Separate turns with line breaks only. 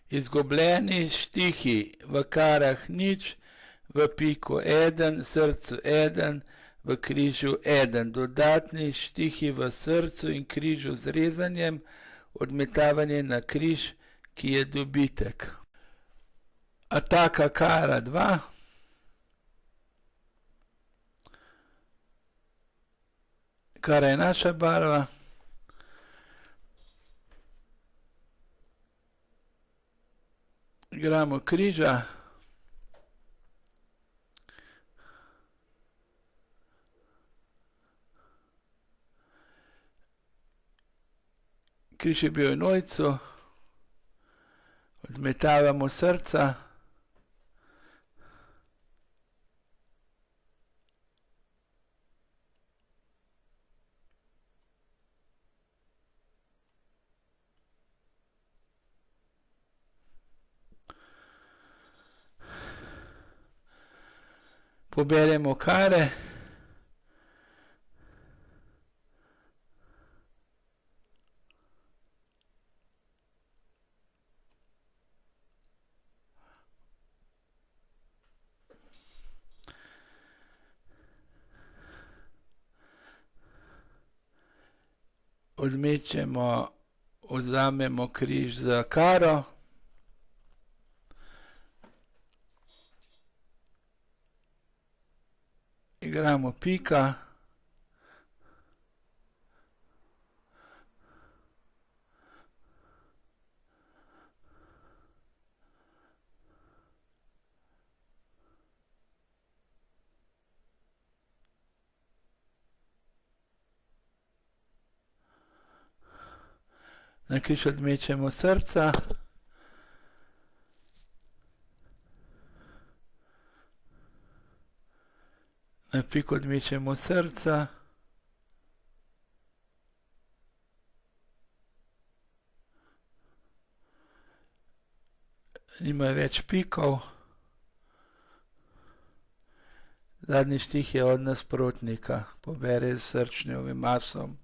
Izgubljeni štihi v karah nič, v piku 1, srcu 1, v križu 1. Dodatni štihi v srcu in križu z rezanjem, odmetavanje na križ, ki je dobitek. Ataka kara 2. Kara je naša barva. Igramo križa. Križ je bil v enojcu. Odmetavamo srca. Poberemo kare. Odmečemo, vzamemo križ za karo. Igramo pika. Na križ odmečemo srca. Na pik odmečemo srca. Nima več pikov. Zadnji štih je od nasprotnika. Pobere s srčnjevim asom.